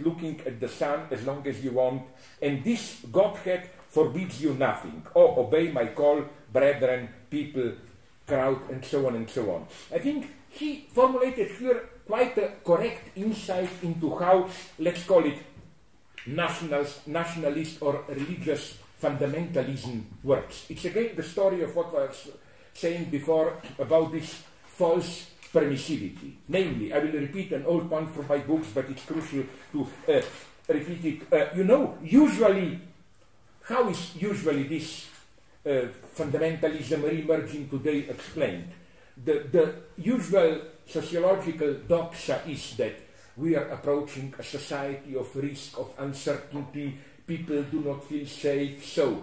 looking at the sun as long as you want, and this Godhead forbids you nothing. Oh, obey my call, brethren, people, crowd, and so on and so on. I think he formulated here quite a correct insight into how, let's call it, nationalist or religious fundamentalism works. It's again the story of what I was saying before about this false permissivity. Namely, I will repeat an old one from my books, but it's crucial to repeat it. Usually, how is usually this fundamentalism re-emerging today explained? The usual sociological doxa is that we are approaching a society of risk, of uncertainty, people do not feel safe, so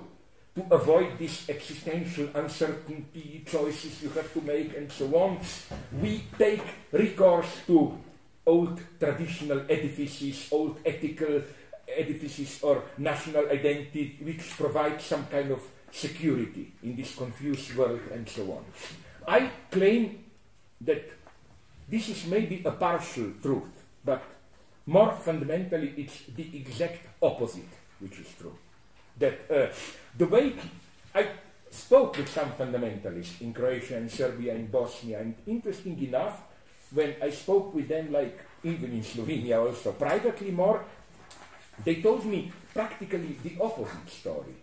to avoid this existential uncertainty, choices you have to make and so on, we take recourse to old traditional edifices, old ethical edifices or national identity which provide some kind of security in this confused world and so on. I claim that this is maybe a partial truth, but more fundamentally it's the exact opposite which is true. That the way I spoke with some fundamentalists in Croatia and Serbia and Bosnia, and interesting enough, when I spoke with them, like even in Slovenia also, privately more, they told me practically the opposite story.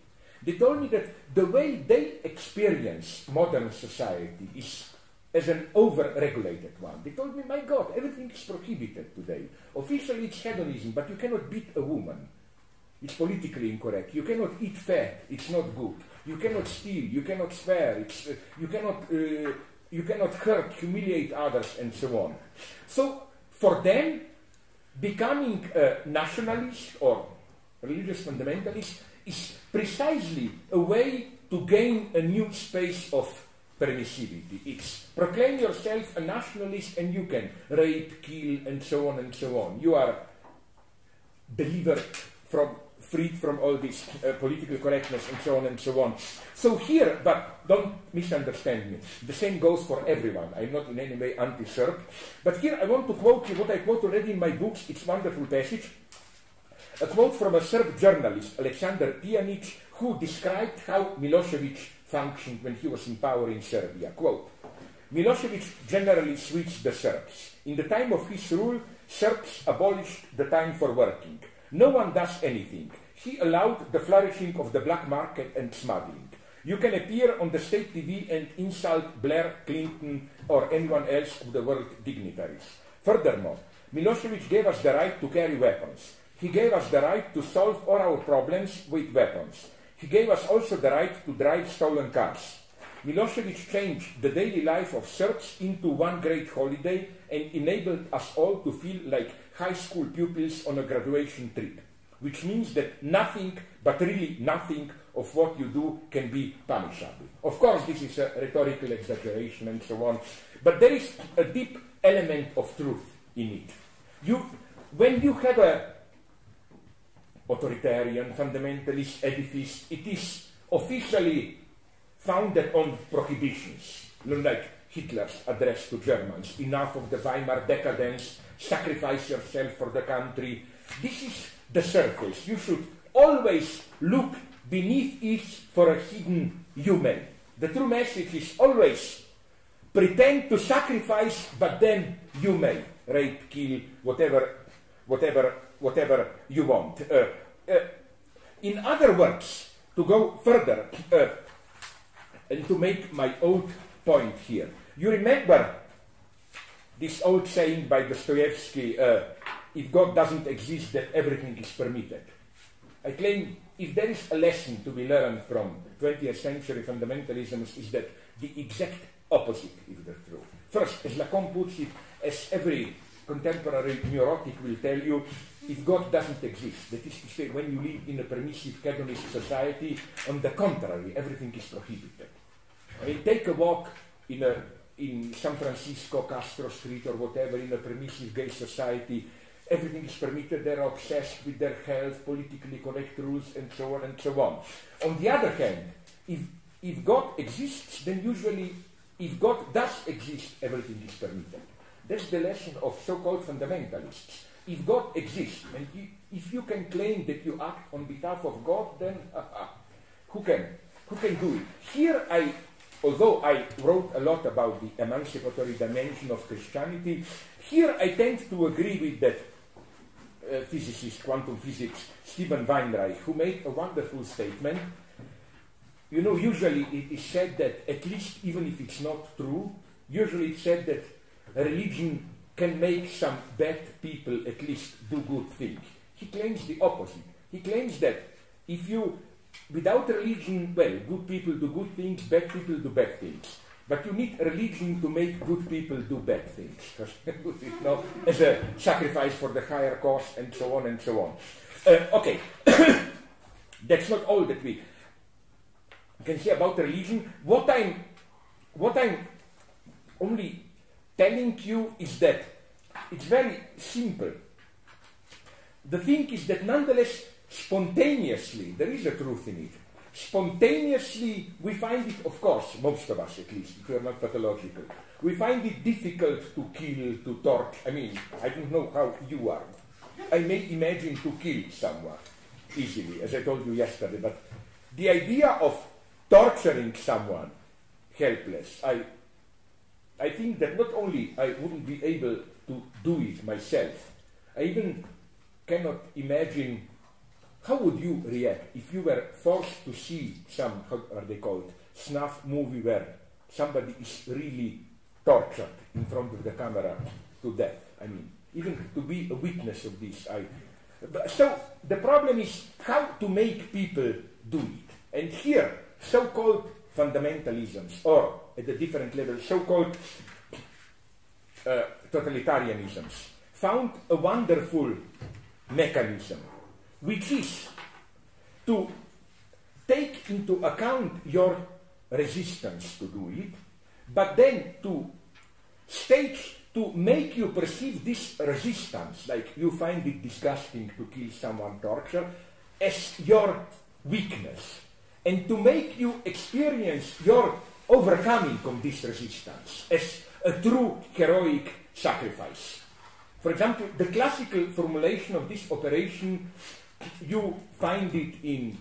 They told me that the way they experience modern society is as an over-regulated one. They told me, my God, everything is prohibited today. Officially it's hedonism, but you cannot beat a woman. It's politically incorrect. You cannot eat fat. It's not good. You cannot steal. You cannot swear. You cannot hurt, humiliate others, and so on. So for them, becoming a nationalist or religious fundamentalist is precisely a way to gain a new space of permissivity. It's proclaim yourself a nationalist and you can rape, kill, and so on and so on. You are freed from all this political correctness and so on and so on. So here, but don't misunderstand me, the same goes for everyone. I'm not in any way anti-Serb. But here I want to quote you what I quote already in my books. It's a wonderful passage. A quote from a Serb journalist, Aleksandar Tijanic, who described how Milosevic functioned when he was in power in Serbia. Quote, Milosevic generally switched the Serbs. In the time of his rule, Serbs abolished the time for working. No one does anything. He allowed the flourishing of the black market and smuggling. You can appear on the state TV and insult Blair, Clinton, or anyone else of the world dignitaries. Furthermore, Milosevic gave us the right to carry weapons. He gave us the right to solve all our problems with weapons. He gave us also the right to drive stolen cars. Milosevic changed the daily life of Serbs into one great holiday and enabled us all to feel like high school pupils on a graduation trip, which means that nothing, but really nothing, of what you do can be punishable. Of course, this is a rhetorical exaggeration and so on, but there is a deep element of truth in it. When you have a authoritarian, fundamentalist edifice, it is officially founded on prohibitions, like Hitler's address to Germans, enough of the Weimar decadence, sacrifice yourself for the country. This is the surface. You should always look beneath it for a hidden human. The true message is always pretend to sacrifice, but then you may rape, kill, whatever you want. In other words, to go further and to make my old point here, you remember this old saying by Dostoevsky, if God doesn't exist, then everything is permitted. I claim if there is a lesson to be learned from 20th century fundamentalism is that the exact opposite is the truth. First, as Lacan puts it, as every contemporary neurotic will tell you, if God doesn't exist, that is to say, when you live in a permissive hedonist society, on the contrary, everything is prohibited. I mean, take a walk in San Francisco, Castro Street or whatever, in a permissive gay society, everything is permitted, they're obsessed with their health, politically correct rules, and so on and so on. On the other hand, if God exists, then usually, if God does exist, everything is permitted. That's the lesson of so-called fundamentalists. if God exists, and if you can claim that you act on behalf of God, then who can do it? Here although I wrote a lot about the emancipatory dimension of Christianity, here I tend to agree with that physicist, quantum physics, Steven Weinreich, who made a wonderful statement. You know, usually it is said that, at least even if it's not true, usually it's said that religion can make some bad people at least do good things. He claims the opposite. He claims that if you, without religion, well, good people do good things, bad people do bad things. But you need religion to make good people do bad things. You know, as a sacrifice for the higher cause, and so on and so on. Okay, that's not all that we can say about religion. What I'm only telling you is that it's very simple. The thing is that nonetheless, spontaneously, there is a truth in it. Spontaneously, we find it, of course, most of us at least, if we are not pathological, we find it difficult to kill, to torture. I mean, I don't know how you are. I may imagine to kill someone easily, as I told you yesterday, but the idea of torturing someone helpless, I think that not only I wouldn't be able to do it myself, I even cannot imagine how would you react if you were forced to see some, how are they called, snuff movie where somebody is really tortured in front of the camera to death. I mean, even to be a witness of this. So the problem is how to make people do it. And here, so-called fundamentalisms, or at a different level, so-called totalitarianisms, found a wonderful mechanism, which is to take into account your resistance to do it, but then to stage to make you perceive this resistance, like you find it disgusting to kill someone, torture, as your weakness, and to make you experience your overcoming of this resistance as a true heroic sacrifice. For example, the classical formulation of this operation, you find it in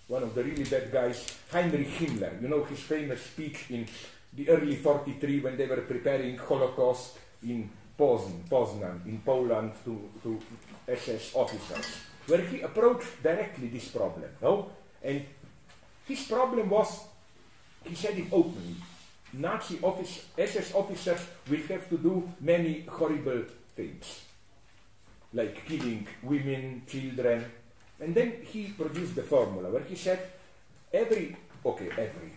one of the really bad guys, Heinrich Himmler. You know his famous speech in the early 43 when they were preparing Holocaust in Poznan, in Poland, to SS officers, where he approached directly this problem. No? And his problem was, he said it openly, SS officers will have to do many horrible things, like killing women, children. And then he produced the formula where he said every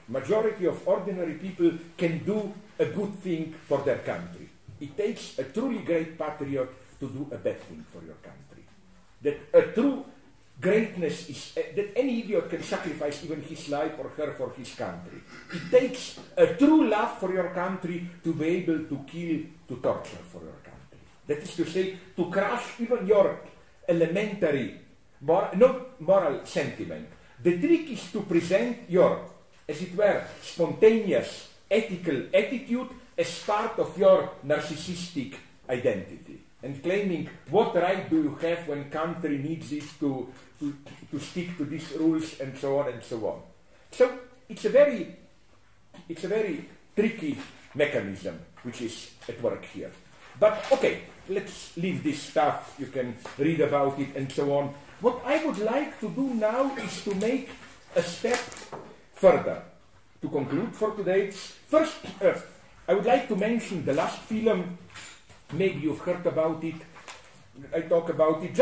majority of ordinary people can do a good thing for their country. It takes a truly great patriot to do a bad thing for your country. That a true greatness is that any idiot can sacrifice even his life or her for his country. It takes a true love for your country to be able to kill, to torture for your country. That is to say, to crush even your elementary, not moral sentiment. The trick is to present your, as it were, spontaneous ethical attitude as part of your narcissistic identity, and claiming what right do you have when country needs it to stick to these rules, and so on and so on. So it's a very tricky mechanism which is at work here. But okay, let's leave this stuff. You can read about it and so on. What I would like to do now is to make a step further to conclude for today. First, I would like to mention the last film. Maybe you've heard about it. I talk about it,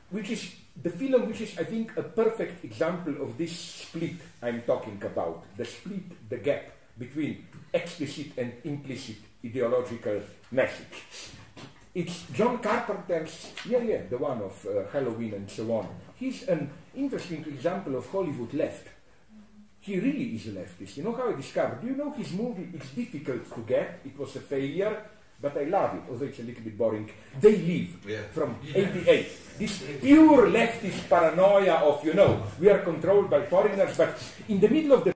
which is the film which is, I think, a perfect example of this split I'm talking about. The split, the gap between explicit and implicit ideological message. It's John Carpenter's, the one of Halloween and so on. He's an interesting example of Hollywood left. He really is a leftist. You know how I discovered? Do you know his movie? It's difficult to get. It was a failure, but I love it, although it's a little bit boring. They Live, from 88. This pure leftist paranoia of, we are controlled by foreigners, but in the middle of the